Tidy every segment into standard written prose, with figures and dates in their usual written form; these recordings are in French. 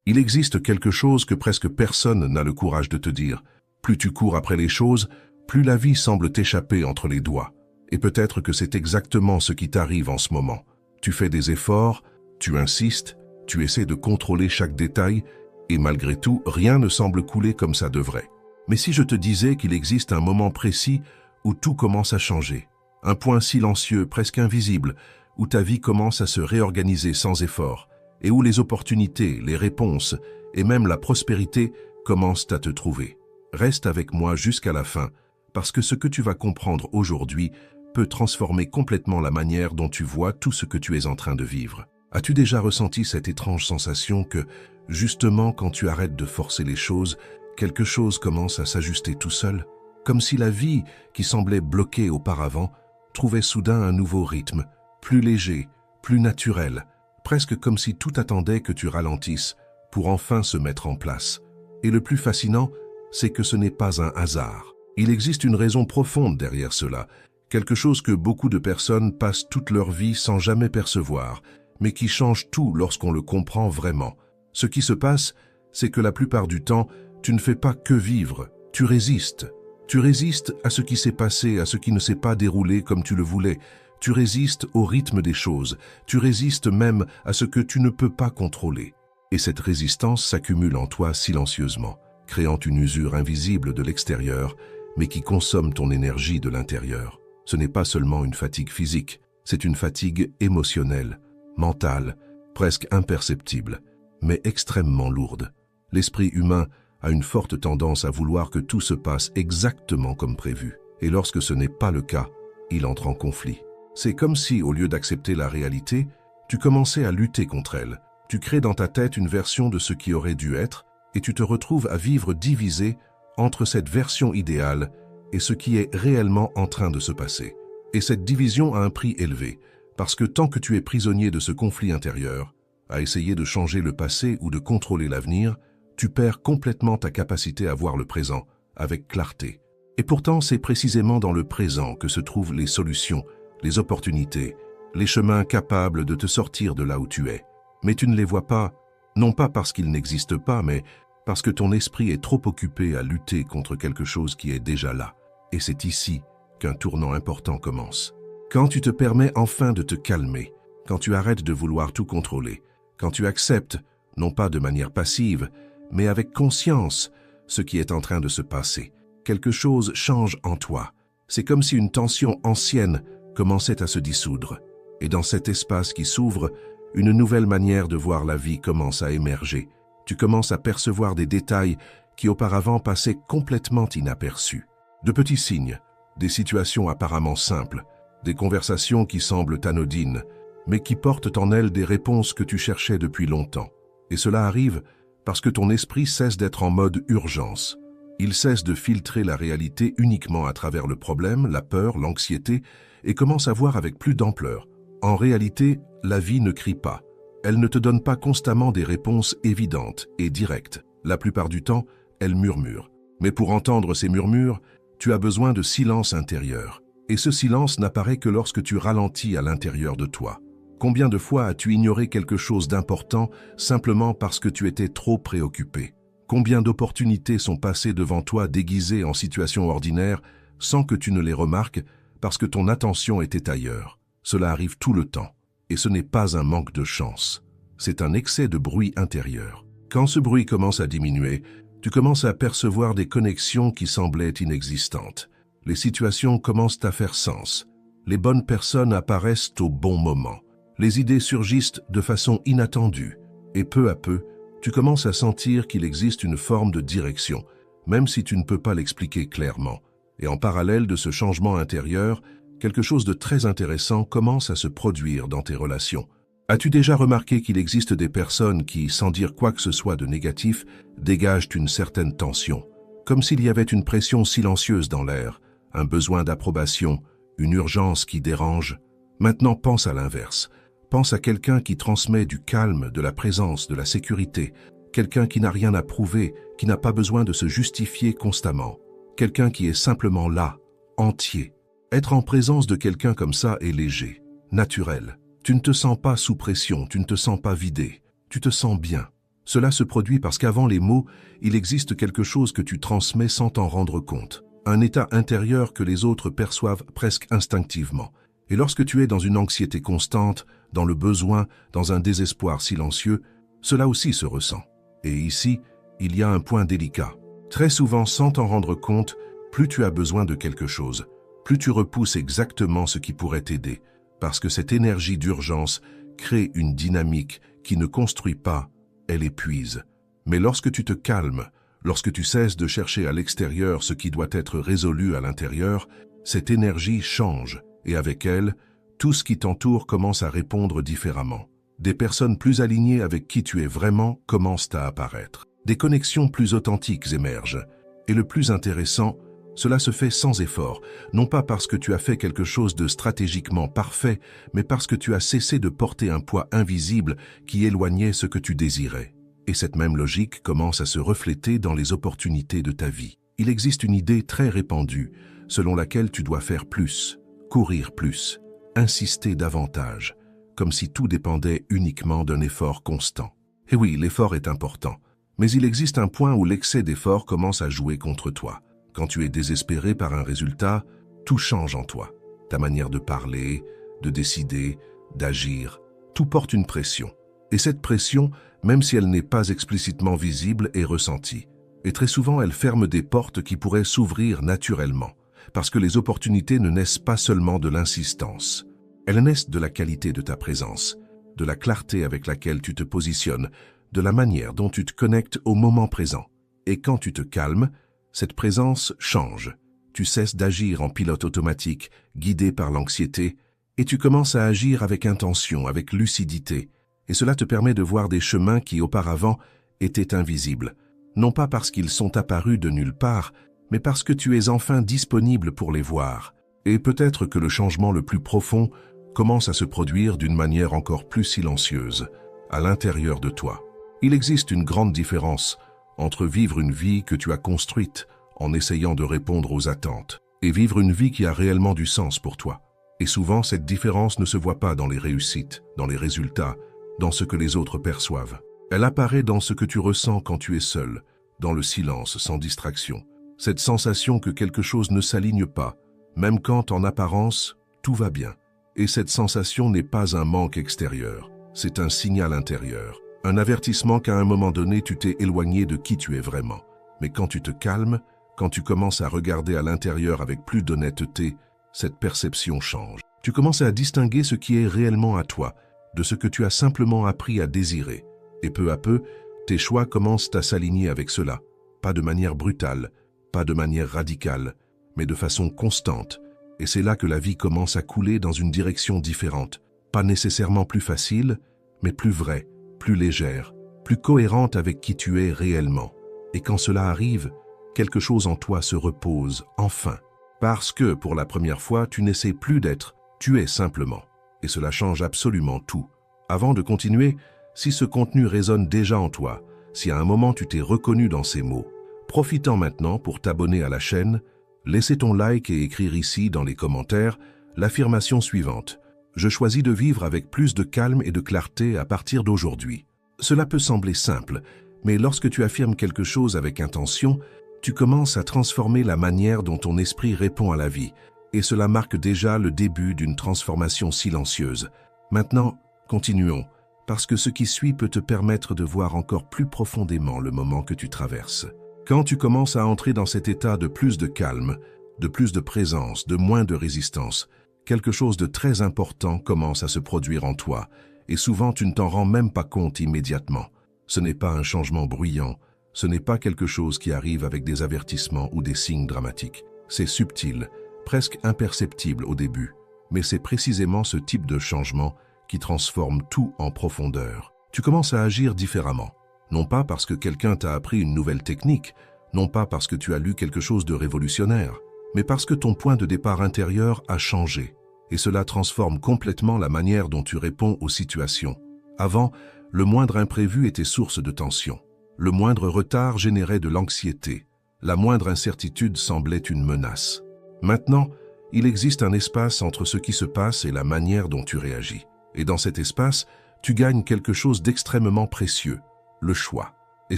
Il existe quelque chose que presque personne n'a le courage de te dire. Plus tu cours après les choses, plus la vie semble t'échapper entre les doigts. Et peut-être que c'est exactement ce qui t'arrive en ce moment. Tu fais des efforts, tu insistes, tu essaies de contrôler chaque détail, et malgré tout, rien ne semble couler comme ça devrait. Mais si je te disais qu'il existe un moment précis où tout commence à changer, un point silencieux, presque invisible, où ta vie commence à se réorganiser sans effort, et où les opportunités, les réponses, et même la prospérité commencent à te trouver. Reste avec moi jusqu'à la fin, parce que ce que tu vas comprendre aujourd'hui peut transformer complètement la manière dont tu vois tout ce que tu es en train de vivre. As-tu déjà ressenti cette étrange sensation que, justement quand tu arrêtes de forcer les choses, quelque chose commence à s'ajuster tout seul? Comme si la vie, qui semblait bloquée auparavant, trouvait soudain un nouveau rythme, plus léger, plus naturel, presque comme si tout attendait que tu ralentisses pour enfin se mettre en place. Et le plus fascinant, c'est que ce n'est pas un hasard. Il existe une raison profonde derrière cela, quelque chose que beaucoup de personnes passent toute leur vie sans jamais percevoir, mais qui change tout lorsqu'on le comprend vraiment. Ce qui se passe, c'est que la plupart du temps, tu ne fais pas que vivre, tu résistes. Tu résistes à ce qui s'est passé, à ce qui ne s'est pas déroulé comme tu le voulais. Tu résistes au rythme des choses, tu résistes même à ce que tu ne peux pas contrôler. Et cette résistance s'accumule en toi silencieusement, créant une usure invisible de l'extérieur, mais qui consomme ton énergie de l'intérieur. Ce n'est pas seulement une fatigue physique, c'est une fatigue émotionnelle, mentale, presque imperceptible, mais extrêmement lourde. L'esprit humain a une forte tendance à vouloir que tout se passe exactement comme prévu. Et lorsque ce n'est pas le cas, il entre en conflit. C'est comme si, au lieu d'accepter la réalité, tu commençais à lutter contre elle. Tu crées dans ta tête une version de ce qui aurait dû être, et tu te retrouves à vivre divisé entre cette version idéale et ce qui est réellement en train de se passer. Et cette division a un prix élevé, parce que tant que tu es prisonnier de ce conflit intérieur, à essayer de changer le passé ou de contrôler l'avenir, tu perds complètement ta capacité à voir le présent, avec clarté. Et pourtant, c'est précisément dans le présent que se trouvent les solutions, les opportunités, les chemins capables de te sortir de là où tu es. Mais tu ne les vois pas, non pas parce qu'ils n'existent pas, mais parce que ton esprit est trop occupé à lutter contre quelque chose qui est déjà là. Et c'est ici qu'un tournant important commence. Quand tu te permets enfin de te calmer, quand tu arrêtes de vouloir tout contrôler, quand tu acceptes, non pas de manière passive, mais avec conscience, ce qui est en train de se passer, quelque chose change en toi. C'est comme si une tension ancienne commençait à se dissoudre. Et dans cet espace qui s'ouvre, une nouvelle manière de voir la vie commence à émerger. Tu commences à percevoir des détails qui auparavant passaient complètement inaperçus. De petits signes, des situations apparemment simples, des conversations qui semblent anodines, mais qui portent en elles des réponses que tu cherchais depuis longtemps. Et cela arrive parce que ton esprit cesse d'être en mode urgence. Il cesse de filtrer la réalité uniquement à travers le problème, la peur, l'anxiété, et commence à voir avec plus d'ampleur. En réalité, la vie ne crie pas. Elle ne te donne pas constamment des réponses évidentes et directes. La plupart du temps, elle murmure. Mais pour entendre ces murmures, tu as besoin de silence intérieur. Et ce silence n'apparaît que lorsque tu ralentis à l'intérieur de toi. Combien de fois as-tu ignoré quelque chose d'important simplement parce que tu étais trop préoccupé? Combien d'opportunités sont passées devant toi déguisées en situations ordinaires sans que tu ne les remarques parce que ton attention était ailleurs? Cela arrive tout le temps. Et ce n'est pas un manque de chance. C'est un excès de bruit intérieur. Quand ce bruit commence à diminuer, tu commences à percevoir des connexions qui semblaient inexistantes. Les situations commencent à faire sens. Les bonnes personnes apparaissent au bon moment. Les idées surgissent de façon inattendue. Et peu à peu, tu commences à sentir qu'il existe une forme de direction, même si tu ne peux pas l'expliquer clairement. Et en parallèle de ce changement intérieur, quelque chose de très intéressant commence à se produire dans tes relations. As-tu déjà remarqué qu'il existe des personnes qui, sans dire quoi que ce soit de négatif, dégagent une certaine tension, comme s'il y avait une pression silencieuse dans l'air, un besoin d'approbation, une urgence qui dérange? Maintenant, pense à l'inverse. Pense à quelqu'un qui transmet du calme, de la présence, de la sécurité, quelqu'un qui n'a rien à prouver, qui n'a pas besoin de se justifier constamment, quelqu'un qui est simplement là, entier. Être en présence de quelqu'un comme ça est léger, naturel. Tu ne te sens pas sous pression, tu ne te sens pas vidé, tu te sens bien. Cela se produit parce qu'avant les mots, il existe quelque chose que tu transmets sans t'en rendre compte. Un état intérieur que les autres perçoivent presque instinctivement. Et lorsque tu es dans une anxiété constante, dans le besoin, dans un désespoir silencieux, cela aussi se ressent. Et ici, il y a un point délicat. Très souvent, sans t'en rendre compte, plus tu as besoin de quelque chose, plus tu repousses exactement ce qui pourrait t'aider, parce que cette énergie d'urgence crée une dynamique qui ne construit pas, elle épuise. Mais lorsque tu te calmes, lorsque tu cesses de chercher à l'extérieur ce qui doit être résolu à l'intérieur, cette énergie change et avec elle, tout ce qui t'entoure commence à répondre différemment. Des personnes plus alignées avec qui tu es vraiment commencent à apparaître. Des connexions plus authentiques émergent. Et le plus intéressant, cela se fait sans effort, non pas parce que tu as fait quelque chose de stratégiquement parfait, mais parce que tu as cessé de porter un poids invisible qui éloignait ce que tu désirais. Et cette même logique commence à se refléter dans les opportunités de ta vie. Il existe une idée très répandue, selon laquelle tu dois faire plus, courir plus, insister davantage, comme si tout dépendait uniquement d'un effort constant. Et oui, l'effort est important, mais il existe un point où l'excès d'effort commence à jouer contre toi. Quand tu es désespéré par un résultat, tout change en toi. Ta manière de parler, de décider, d'agir, tout porte une pression. Et cette pression, même si elle n'est pas explicitement visible, est ressentie. Et très souvent, elle ferme des portes qui pourraient s'ouvrir naturellement, parce que les opportunités ne naissent pas seulement de l'insistance. Elles naissent de la qualité de ta présence, de la clarté avec laquelle tu te positionnes, de la manière dont tu te connectes au moment présent. Et quand tu te calmes, cette présence change. Tu cesses d'agir en pilote automatique, guidé par l'anxiété, et tu commences à agir avec intention, avec lucidité. Et cela te permet de voir des chemins qui auparavant étaient invisibles, non pas parce qu'ils sont apparus de nulle part, mais parce que tu es enfin disponible pour les voir. Et peut-être que le changement le plus profond commence à se produire d'une manière encore plus silencieuse, à l'intérieur de toi. Il existe une grande différence entre vivre une vie que tu as construite en essayant de répondre aux attentes, et vivre une vie qui a réellement du sens pour toi. Et souvent, cette différence ne se voit pas dans les réussites, dans les résultats, dans ce que les autres perçoivent. Elle apparaît dans ce que tu ressens quand tu es seul, dans le silence, sans distraction. Cette sensation que quelque chose ne s'aligne pas, même quand, en apparence, tout va bien. Et cette sensation n'est pas un manque extérieur, c'est un signal intérieur. Un avertissement qu'à un moment donné, tu t'es éloigné de qui tu es vraiment. Mais quand tu te calmes, quand tu commences à regarder à l'intérieur avec plus d'honnêteté, cette perception change. Tu commences à distinguer ce qui est réellement à toi, de ce que tu as simplement appris à désirer. Et peu à peu, tes choix commencent à s'aligner avec cela. Pas de manière brutale, pas de manière radicale, mais de façon constante. Et c'est là que la vie commence à couler dans une direction différente. Pas nécessairement plus facile, mais plus vraie, plus légère, plus cohérente avec qui tu es réellement. Et quand cela arrive, quelque chose en toi se repose, enfin. Parce que, pour la première fois, tu n'essaies plus d'être, tu es simplement. Et cela change absolument tout. Avant de continuer, si ce contenu résonne déjà en toi, si à un moment tu t'es reconnu dans ces mots, profitant maintenant pour t'abonner à la chaîne, laissez ton like et écrire ici dans les commentaires l'affirmation suivante. Je choisis de vivre avec plus de calme et de clarté à partir d'aujourd'hui. Cela peut sembler simple, mais lorsque tu affirmes quelque chose avec intention, tu commences à transformer la manière dont ton esprit répond à la vie, et cela marque déjà le début d'une transformation silencieuse. Maintenant, continuons, parce que ce qui suit peut te permettre de voir encore plus profondément le moment que tu traverses. Quand tu commences à entrer dans cet état de plus de calme, de plus de présence, de moins de résistance, quelque chose de très important commence à se produire en toi, et souvent tu ne t'en rends même pas compte immédiatement. Ce n'est pas un changement bruyant, ce n'est pas quelque chose qui arrive avec des avertissements ou des signes dramatiques. C'est subtil, presque imperceptible au début, mais c'est précisément ce type de changement qui transforme tout en profondeur. Tu commences à agir différemment, non pas parce que quelqu'un t'a appris une nouvelle technique, non pas parce que tu as lu quelque chose de révolutionnaire, mais parce que ton point de départ intérieur a changé, et cela transforme complètement la manière dont tu réponds aux situations. Avant, le moindre imprévu était source de tension. Le moindre retard générait de l'anxiété. La moindre incertitude semblait une menace. Maintenant, il existe un espace entre ce qui se passe et la manière dont tu réagis. Et dans cet espace, tu gagnes quelque chose d'extrêmement précieux, le choix. Et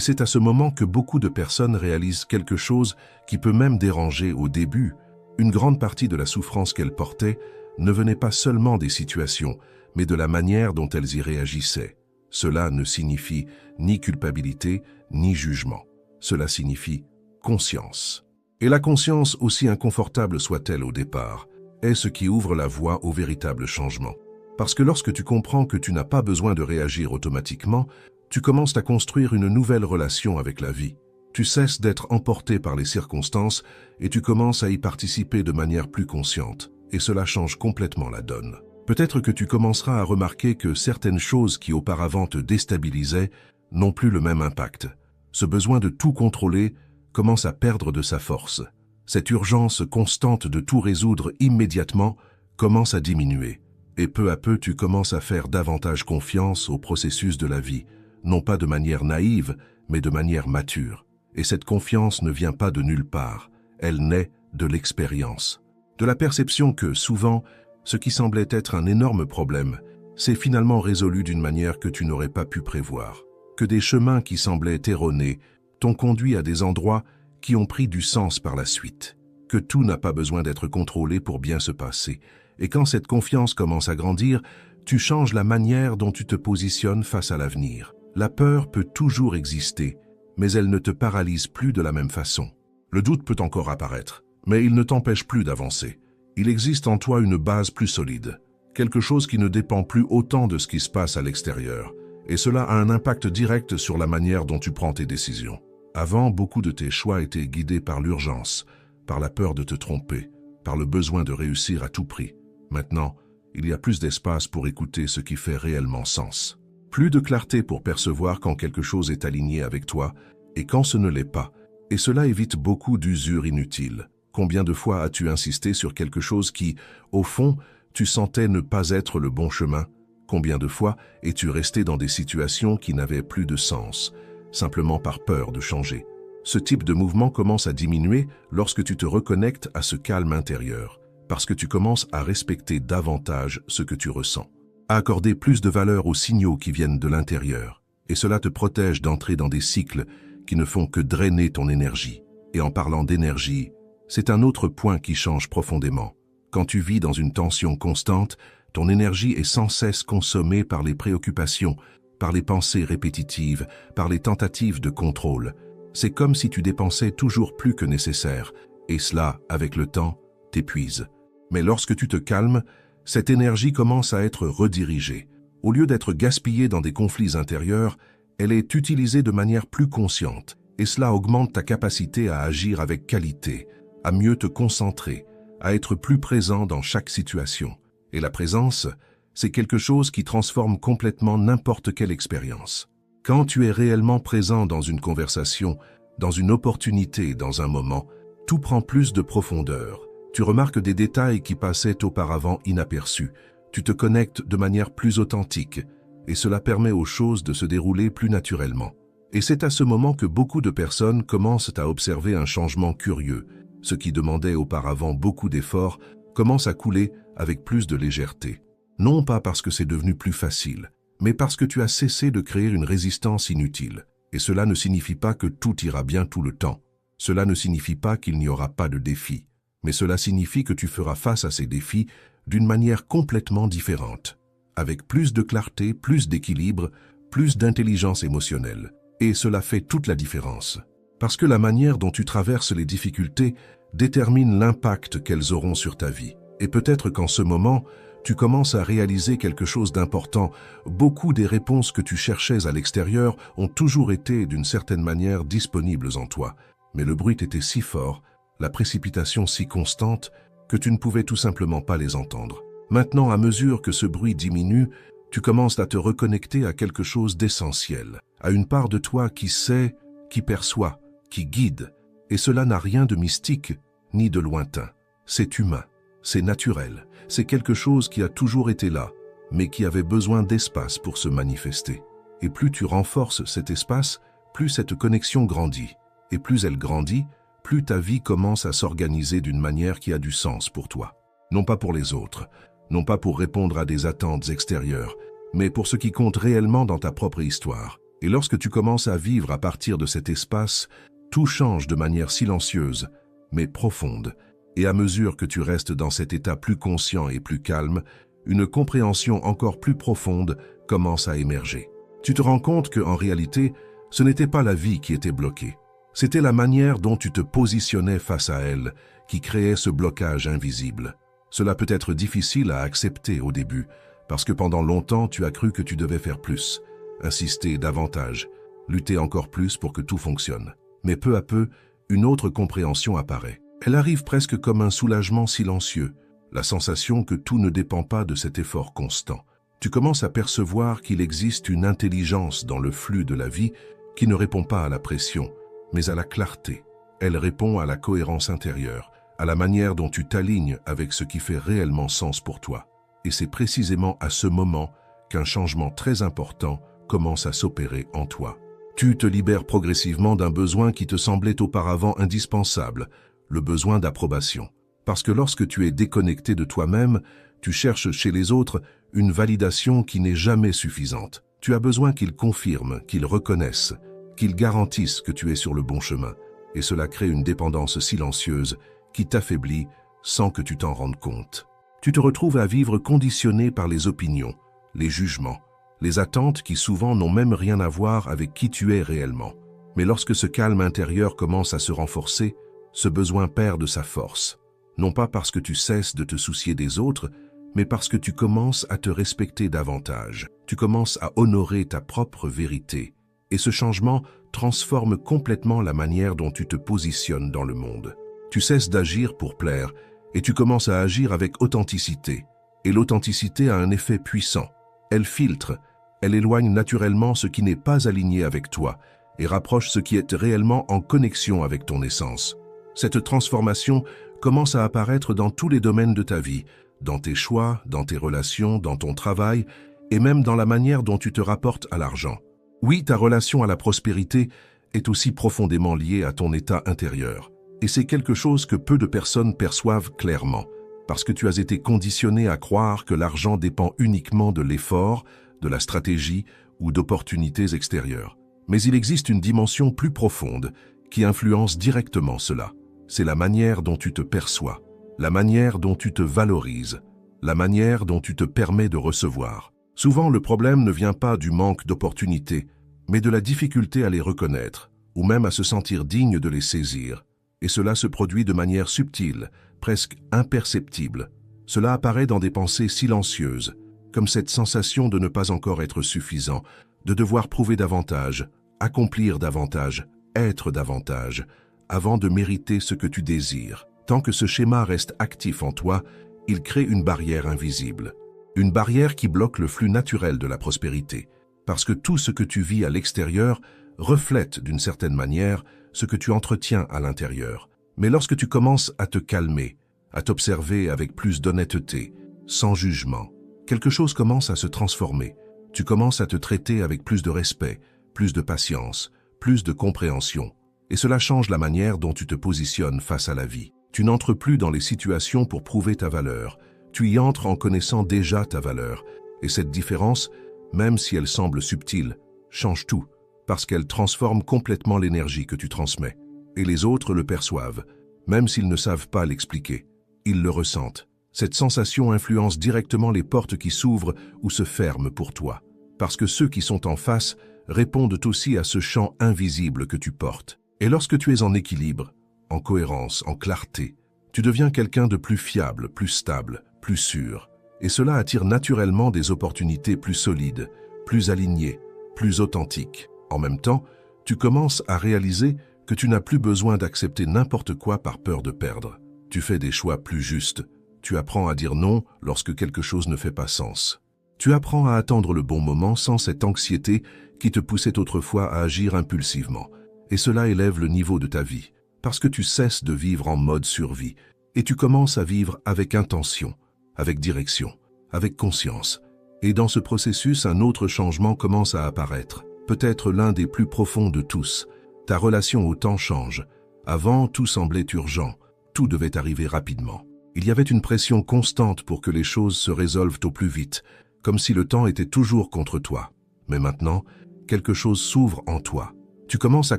c'est à ce moment que beaucoup de personnes réalisent quelque chose qui peut même déranger au début. Une grande partie de la souffrance qu'elles portaient ne venait pas seulement des situations, mais de la manière dont elles y réagissaient. Cela ne signifie ni culpabilité, ni jugement. Cela signifie conscience. Et la conscience, aussi inconfortable soit-elle au départ, est ce qui ouvre la voie au véritable changement. Parce que lorsque tu comprends que tu n'as pas besoin de réagir automatiquement, tu commences à construire une nouvelle relation avec la vie. Tu cesses d'être emporté par les circonstances et tu commences à y participer de manière plus consciente. Et cela change complètement la donne. Peut-être que tu commenceras à remarquer que certaines choses qui auparavant te déstabilisaient n'ont plus le même impact. Ce besoin de tout contrôler commence à perdre de sa force. Cette urgence constante de tout résoudre immédiatement commence à diminuer. Et peu à peu, tu commences à faire davantage confiance au processus de la vie, non pas de manière naïve, mais de manière mature. Et cette confiance ne vient pas de nulle part, elle naît de l'expérience. De la perception que, souvent, ce qui semblait être un énorme problème s'est finalement résolu d'une manière que tu n'aurais pas pu prévoir. Que des chemins qui semblaient erronés t'ont conduit à des endroits qui ont pris du sens par la suite. Que tout n'a pas besoin d'être contrôlé pour bien se passer. Et quand cette confiance commence à grandir, tu changes la manière dont tu te positionnes face à l'avenir. La peur peut toujours exister, mais elle ne te paralyse plus de la même façon. Le doute peut encore apparaître, mais il ne t'empêche plus d'avancer. Il existe en toi une base plus solide, quelque chose qui ne dépend plus autant de ce qui se passe à l'extérieur, et cela a un impact direct sur la manière dont tu prends tes décisions. Avant, beaucoup de tes choix étaient guidés par l'urgence, par la peur de te tromper, par le besoin de réussir à tout prix. Maintenant, il y a plus d'espace pour écouter ce qui fait réellement sens. Plus de clarté pour percevoir quand quelque chose est aligné avec toi et quand ce ne l'est pas. Et cela évite beaucoup d'usure inutile. Combien de fois as-tu insisté sur quelque chose qui, au fond, tu sentais ne pas être le bon chemin? Combien de fois es-tu resté dans des situations qui n'avaient plus de sens, simplement par peur de changer? Ce type de mouvement commence à diminuer lorsque tu te reconnectes à ce calme intérieur, parce que tu commences à respecter davantage ce que tu ressens, à accorder plus de valeur aux signaux qui viennent de l'intérieur, et cela te protège d'entrer dans des cycles qui ne font que drainer ton énergie. Et en parlant d'énergie, c'est un autre point qui change profondément. Quand tu vis dans une tension constante, ton énergie est sans cesse consommée par les préoccupations, par les pensées répétitives, par les tentatives de contrôle. C'est comme si tu dépensais toujours plus que nécessaire, et cela, avec le temps, t'épuise. Mais lorsque tu te calmes, cette énergie commence à être redirigée. Au lieu d'être gaspillée dans des conflits intérieurs, elle est utilisée de manière plus consciente, et cela augmente ta capacité à agir avec qualité, à mieux te concentrer, à être plus présent dans chaque situation. Et la présence, c'est quelque chose qui transforme complètement n'importe quelle expérience. Quand tu es réellement présent dans une conversation, dans une opportunité, dans un moment, tout prend plus de profondeur. Tu remarques des détails qui passaient auparavant inaperçus. Tu te connectes de manière plus authentique, et cela permet aux choses de se dérouler plus naturellement. Et c'est à ce moment que beaucoup de personnes commencent à observer un changement curieux. Ce qui demandait auparavant beaucoup d'efforts commence à couler avec plus de légèreté. Non pas parce que c'est devenu plus facile, mais parce que tu as cessé de créer une résistance inutile. Et cela ne signifie pas que tout ira bien tout le temps. Cela ne signifie pas qu'il n'y aura pas de défis. Mais cela signifie que tu feras face à ces défis d'une manière complètement différente, avec plus de clarté, plus d'équilibre, plus d'intelligence émotionnelle. Et cela fait toute la différence. Parce que la manière dont tu traverses les difficultés détermine l'impact qu'elles auront sur ta vie. Et peut-être qu'en ce moment, tu commences à réaliser quelque chose d'important. Beaucoup des réponses que tu cherchais à l'extérieur ont toujours été, d'une certaine manière, disponibles en toi. Mais le bruit était si fort, la précipitation si constante, que tu ne pouvais tout simplement pas les entendre. Maintenant, à mesure que ce bruit diminue, tu commences à te reconnecter à quelque chose d'essentiel, à une part de toi qui sait, qui perçoit, qui guide. Et cela n'a rien de mystique, ni de lointain. C'est humain, c'est naturel, c'est quelque chose qui a toujours été là, mais qui avait besoin d'espace pour se manifester. Et plus tu renforces cet espace, plus cette connexion grandit. Et plus elle grandit, plus ta vie commence à s'organiser d'une manière qui a du sens pour toi. Non pas pour les autres, non pas pour répondre à des attentes extérieures, mais pour ce qui compte réellement dans ta propre histoire. Et lorsque tu commences à vivre à partir de cet espace, tout change de manière silencieuse, mais profonde. Et à mesure que tu restes dans cet état plus conscient et plus calme, une compréhension encore plus profonde commence à émerger. Tu te rends compte qu'en réalité, ce n'était pas la vie qui était bloquée. C'était la manière dont tu te positionnais face à elle qui créait ce blocage invisible. Cela peut être difficile à accepter au début, parce que pendant longtemps tu as cru que tu devais faire plus, insister davantage, lutter encore plus pour que tout fonctionne. Mais peu à peu, une autre compréhension apparaît. Elle arrive presque comme un soulagement silencieux, la sensation que tout ne dépend pas de cet effort constant. Tu commences à percevoir qu'il existe une intelligence dans le flux de la vie qui ne répond pas à la pression, mais à la clarté. Elle répond à la cohérence intérieure, à la manière dont tu t'alignes avec ce qui fait réellement sens pour toi. Et c'est précisément à ce moment qu'un changement très important commence à s'opérer en toi. Tu te libères progressivement d'un besoin qui te semblait auparavant indispensable, le besoin d'approbation. Parce que lorsque tu es déconnecté de toi-même, tu cherches chez les autres une validation qui n'est jamais suffisante. Tu as besoin qu'ils confirment, qu'ils reconnaissent, qu'ils garantissent que tu es sur le bon chemin. Et cela crée une dépendance silencieuse qui t'affaiblit sans que tu t'en rendes compte. Tu te retrouves à vivre conditionné par les opinions, les jugements, les attentes qui souvent n'ont même rien à voir avec qui tu es réellement. Mais lorsque ce calme intérieur commence à se renforcer, ce besoin perd de sa force. Non pas parce que tu cesses de te soucier des autres, mais parce que tu commences à te respecter davantage. Tu commences à honorer ta propre vérité. Et ce changement transforme complètement la manière dont tu te positionnes dans le monde. Tu cesses d'agir pour plaire et tu commences à agir avec authenticité. Et l'authenticité a un effet puissant. Elle filtre, elle éloigne naturellement ce qui n'est pas aligné avec toi et rapproche ce qui est réellement en connexion avec ton essence. Cette transformation commence à apparaître dans tous les domaines de ta vie, dans tes choix, dans tes relations, dans ton travail et même dans la manière dont tu te rapportes à l'argent. Oui, ta relation à la prospérité est aussi profondément liée à ton état intérieur. Et c'est quelque chose que peu de personnes perçoivent clairement, parce que tu as été conditionné à croire que l'argent dépend uniquement de l'effort, de la stratégie ou d'opportunités extérieures. Mais il existe une dimension plus profonde qui influence directement cela. C'est la manière dont tu te perçois, la manière dont tu te valorises, la manière dont tu te permets de recevoir. Souvent, le problème ne vient pas du manque d'opportunités, mais de la difficulté à les reconnaître, ou même à se sentir digne de les saisir. Et cela se produit de manière subtile, presque imperceptible. Cela apparaît dans des pensées silencieuses, comme cette sensation de ne pas encore être suffisant, de devoir prouver davantage, accomplir davantage, être davantage, avant de mériter ce que tu désires. Tant que ce schéma reste actif en toi, il crée une barrière invisible. Une barrière qui bloque le flux naturel de la prospérité, parce que tout ce que tu vis à l'extérieur reflète d'une certaine manière ce que tu entretiens à l'intérieur. Mais lorsque tu commences à te calmer, à t'observer avec plus d'honnêteté, sans jugement, quelque chose commence à se transformer. Tu commences à te traiter avec plus de respect, plus de patience, plus de compréhension. Et cela change la manière dont tu te positionnes face à la vie. Tu n'entres plus dans les situations pour prouver ta valeur. Tu y entres en connaissant déjà ta valeur. Et cette différence, même si elle semble subtile, change tout, parce qu'elle transforme complètement l'énergie que tu transmets. Et les autres le perçoivent, même s'ils ne savent pas l'expliquer. Ils le ressentent. Cette sensation influence directement les portes qui s'ouvrent ou se ferment pour toi. Parce que ceux qui sont en face répondent aussi à ce champ invisible que tu portes. Et lorsque tu es en équilibre, en cohérence, en clarté, tu deviens quelqu'un de plus fiable, plus stable, plus sûr. Et cela attire naturellement des opportunités plus solides, plus alignées, plus authentiques. En même temps, tu commences à réaliser que tu n'as plus besoin d'accepter n'importe quoi par peur de perdre. Tu fais des choix plus justes. Tu apprends à dire non lorsque quelque chose ne fait pas sens. Tu apprends à attendre le bon moment sans cette anxiété qui te poussait autrefois à agir impulsivement. Et cela élève le niveau de ta vie, parce que tu cesses de vivre en mode survie et tu commences à vivre avec intention, avec direction, avec conscience. Et dans ce processus, un autre changement commence à apparaître, peut-être l'un des plus profonds de tous. Ta relation au temps change. Avant, tout semblait urgent, tout devait arriver rapidement. Il y avait une pression constante pour que les choses se résolvent au plus vite, comme si le temps était toujours contre toi. Mais maintenant, quelque chose s'ouvre en toi. Tu commences à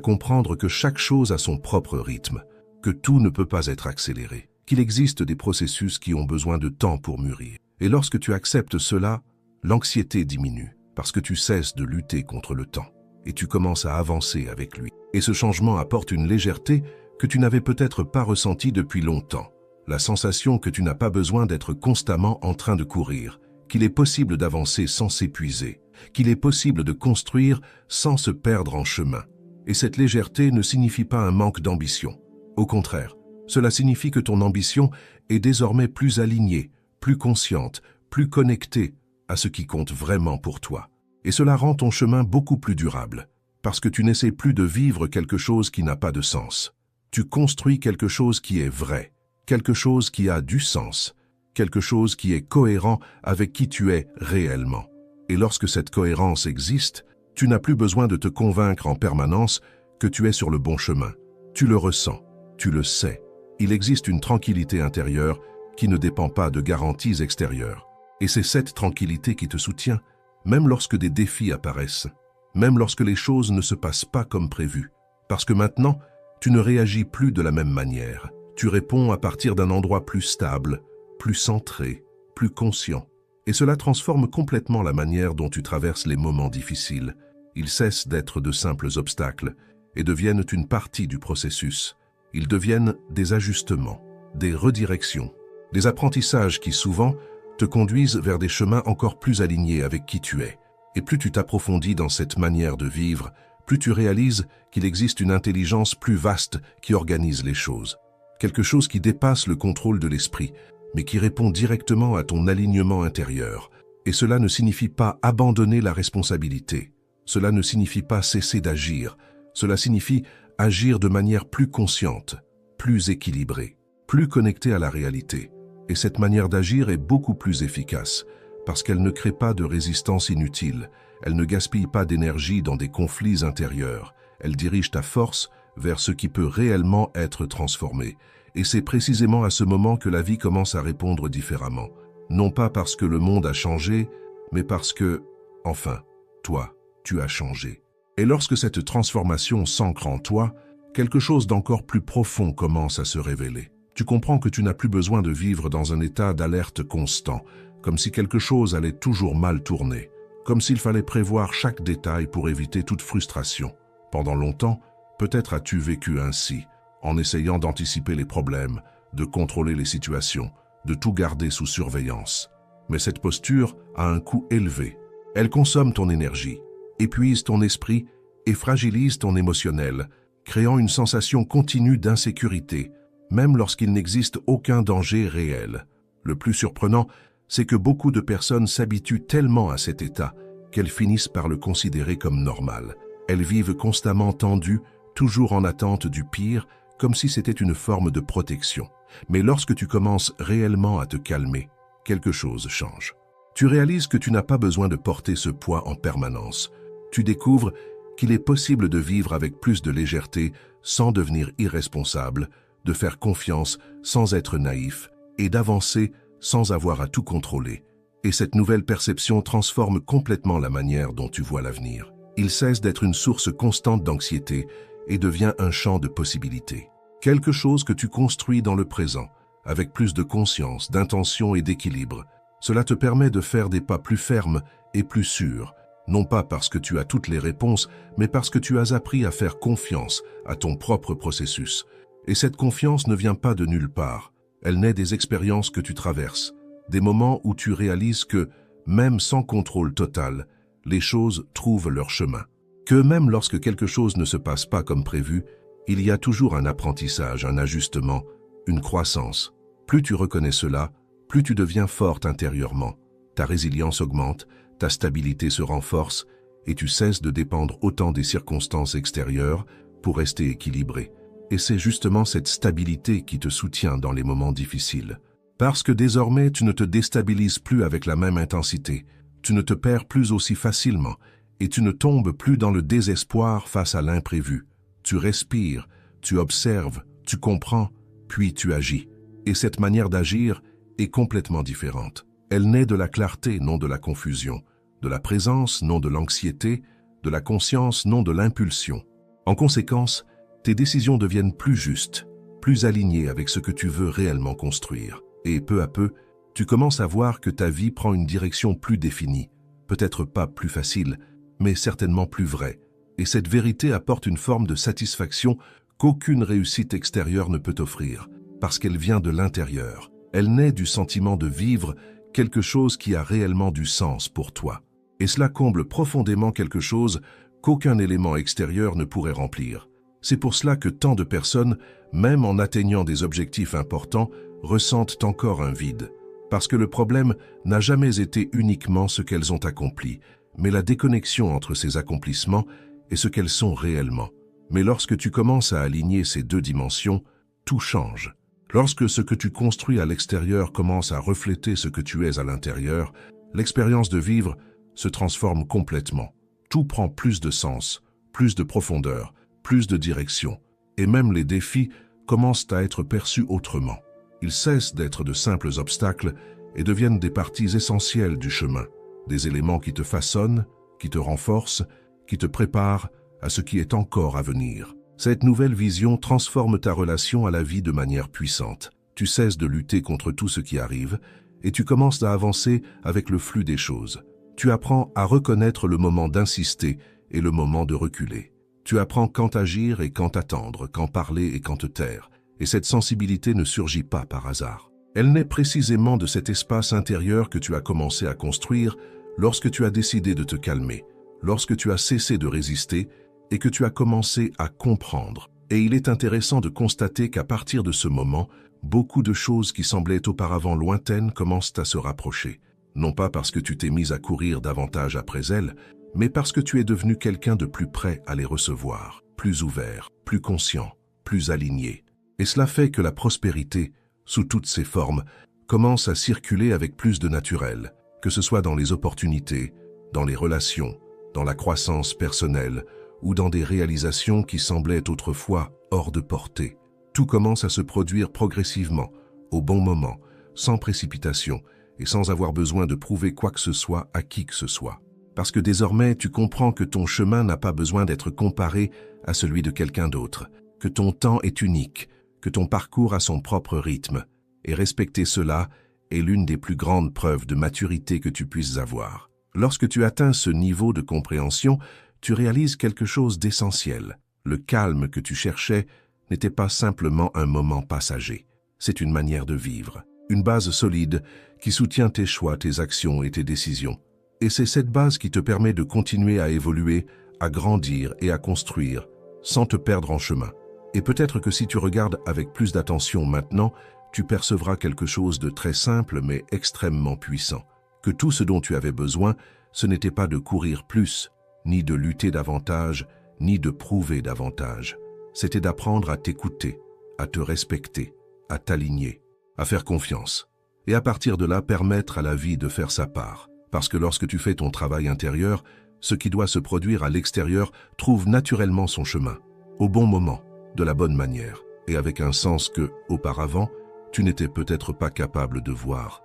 comprendre que chaque chose a son propre rythme, que tout ne peut pas être accéléré, qu'il existe des processus qui ont besoin de temps pour mûrir. Et lorsque tu acceptes cela, l'anxiété diminue, parce que tu cesses de lutter contre le temps, et tu commences à avancer avec lui. Et ce changement apporte une légèreté que tu n'avais peut-être pas ressentie depuis longtemps. La sensation que tu n'as pas besoin d'être constamment en train de courir, qu'il est possible d'avancer sans s'épuiser, qu'il est possible de construire sans se perdre en chemin. Et cette légèreté ne signifie pas un manque d'ambition. Au contraire, cela signifie que ton ambition est désormais plus alignée, plus consciente, plus connectée à ce qui compte vraiment pour toi. Et cela rend ton chemin beaucoup plus durable, parce que tu n'essaies plus de vivre quelque chose qui n'a pas de sens. Tu construis quelque chose qui est vrai, quelque chose qui a du sens, quelque chose qui est cohérent avec qui tu es réellement. Et lorsque cette cohérence existe, tu n'as plus besoin de te convaincre en permanence que tu es sur le bon chemin. Tu le ressens, tu le sais. Il existe une tranquillité intérieure qui ne dépend pas de garanties extérieures. Et c'est cette tranquillité qui te soutient, même lorsque des défis apparaissent, même lorsque les choses ne se passent pas comme prévu. Parce que maintenant, tu ne réagis plus de la même manière. Tu réponds à partir d'un endroit plus stable, plus centré, plus conscient. Et cela transforme complètement la manière dont tu traverses les moments difficiles. Ils cessent d'être de simples obstacles et deviennent une partie du processus. Ils deviennent des ajustements, des redirections, des apprentissages qui souvent te conduisent vers des chemins encore plus alignés avec qui tu es. Et plus tu t'approfondis dans cette manière de vivre, plus tu réalises qu'il existe une intelligence plus vaste qui organise les choses. Quelque chose qui dépasse le contrôle de l'esprit, mais qui répond directement à ton alignement intérieur. Et cela ne signifie pas abandonner la responsabilité. Cela ne signifie pas cesser d'agir. Cela signifie agir de manière plus consciente, plus équilibrée, plus connectée à la réalité. Et cette manière d'agir est beaucoup plus efficace, parce qu'elle ne crée pas de résistance inutile, elle ne gaspille pas d'énergie dans des conflits intérieurs, elle dirige ta force vers ce qui peut réellement être transformé. Et c'est précisément à ce moment que la vie commence à répondre différemment. Non pas parce que le monde a changé, mais parce que, enfin, toi, tu as changé. Et lorsque cette transformation s'ancre en toi, quelque chose d'encore plus profond commence à se révéler. Tu comprends que tu n'as plus besoin de vivre dans un état d'alerte constant, comme si quelque chose allait toujours mal tourner, comme s'il fallait prévoir chaque détail pour éviter toute frustration. Pendant longtemps, peut-être as-tu vécu ainsi, en essayant d'anticiper les problèmes, de contrôler les situations, de tout garder sous surveillance. Mais cette posture a un coût élevé. Elle consomme ton énergie, épuise ton esprit et fragilise ton émotionnel, créant une sensation continue d'insécurité, même lorsqu'il n'existe aucun danger réel. Le plus surprenant, c'est que beaucoup de personnes s'habituent tellement à cet état qu'elles finissent par le considérer comme normal. Elles vivent constamment tendues, toujours en attente du pire, comme si c'était une forme de protection. Mais lorsque tu commences réellement à te calmer, quelque chose change. Tu réalises que tu n'as pas besoin de porter ce poids en permanence. Tu découvres qu'il est possible de vivre avec plus de légèreté sans devenir irresponsable, de faire confiance sans être naïf et d'avancer sans avoir à tout contrôler. Et cette nouvelle perception transforme complètement la manière dont tu vois l'avenir. Il cesse d'être une source constante d'anxiété et devient un champ de possibilités. Quelque chose que tu construis dans le présent, avec plus de conscience, d'intention et d'équilibre. Cela te permet de faire des pas plus fermes et plus sûrs, non pas parce que tu as toutes les réponses, mais parce que tu as appris à faire confiance à ton propre processus. Et cette confiance ne vient pas de nulle part. Elle naît des expériences que tu traverses, des moments où tu réalises que, même sans contrôle total, les choses trouvent leur chemin. Que même lorsque quelque chose ne se passe pas comme prévu, il y a toujours un apprentissage, un ajustement, une croissance. Plus tu reconnais cela, plus tu deviens forte intérieurement. Ta résilience augmente, ta stabilité se renforce et tu cesses de dépendre autant des circonstances extérieures pour rester équilibré. Et c'est justement cette stabilité qui te soutient dans les moments difficiles. Parce que désormais, tu ne te déstabilises plus avec la même intensité, tu ne te perds plus aussi facilement et tu ne tombes plus dans le désespoir face à l'imprévu. Tu respires, tu observes, tu comprends, puis tu agis. Et cette manière d'agir est complètement différente. Elle naît de la clarté, non de la confusion, de la présence, non de l'anxiété, de la conscience, non de l'impulsion. En conséquence, tes décisions deviennent plus justes, plus alignées avec ce que tu veux réellement construire. Et peu à peu, tu commences à voir que ta vie prend une direction plus définie, peut-être pas plus facile, mais certainement plus vraie. Et cette vérité apporte une forme de satisfaction qu'aucune réussite extérieure ne peut offrir, parce qu'elle vient de l'intérieur. Elle naît du sentiment de vivre quelque chose qui a réellement du sens pour toi. Et cela comble profondément quelque chose qu'aucun élément extérieur ne pourrait remplir. C'est pour cela que tant de personnes, même en atteignant des objectifs importants, ressentent encore un vide. Parce que le problème n'a jamais été uniquement ce qu'elles ont accompli, mais la déconnexion entre ces accomplissements et ce qu'elles sont réellement. Mais lorsque tu commences à aligner ces deux dimensions, tout change. Lorsque ce que tu construis à l'extérieur commence à refléter ce que tu es à l'intérieur, l'expérience de vivre se transforme complètement. Tout prend plus de sens, plus de profondeur, plus de direction. Et même les défis commencent à être perçus autrement. Ils cessent d'être de simples obstacles et deviennent des parties essentielles du chemin, des éléments qui te façonnent, qui te renforcent, qui te préparent à ce qui est encore à venir. Cette nouvelle vision transforme ta relation à la vie de manière puissante. Tu cesses de lutter contre tout ce qui arrive et tu commences à avancer avec le flux des choses. Tu apprends à reconnaître le moment d'insister et le moment de reculer. Tu apprends quand agir et quand attendre, quand parler et quand te taire. Et cette sensibilité ne surgit pas par hasard. Elle naît précisément de cet espace intérieur que tu as commencé à construire lorsque tu as décidé de te calmer, lorsque tu as cessé de résister et que tu as commencé à comprendre. Et il est intéressant de constater qu'à partir de ce moment, beaucoup de choses qui semblaient auparavant lointaines commencent à se rapprocher. Non pas parce que tu t'es mis à courir davantage après elles, mais parce que tu es devenu quelqu'un de plus prêt à les recevoir, plus ouvert, plus conscient, plus aligné. Et cela fait que la prospérité, sous toutes ses formes, commence à circuler avec plus de naturel, que ce soit dans les opportunités, dans les relations, dans la croissance personnelle ou dans des réalisations qui semblaient autrefois hors de portée. Tout commence à se produire progressivement, au bon moment, sans précipitation et sans avoir besoin de prouver quoi que ce soit à qui que ce soit. Parce que désormais, tu comprends que ton chemin n'a pas besoin d'être comparé à celui de quelqu'un d'autre, que ton temps est unique, que ton parcours a son propre rythme, et respecter cela est l'une des plus grandes preuves de maturité que tu puisses avoir. Lorsque tu atteins ce niveau de compréhension, tu réalises quelque chose d'essentiel. Le calme que tu cherchais n'était pas simplement un moment passager. C'est une manière de vivre, une base solide qui soutient tes choix, tes actions et tes décisions. Et c'est cette base qui te permet de continuer à évoluer, à grandir et à construire, sans te perdre en chemin. Et peut-être que si tu regardes avec plus d'attention maintenant, tu percevras quelque chose de très simple mais extrêmement puissant. Que tout ce dont tu avais besoin, ce n'était pas de courir plus, ni de lutter davantage, ni de prouver davantage. C'était d'apprendre à t'écouter, à te respecter, à t'aligner, à faire confiance. Et à partir de là, permettre à la vie de faire sa part. Parce que lorsque tu fais ton travail intérieur, ce qui doit se produire à l'extérieur trouve naturellement son chemin, au bon moment, de la bonne manière, et avec un sens que, auparavant, tu n'étais peut-être pas capable de voir.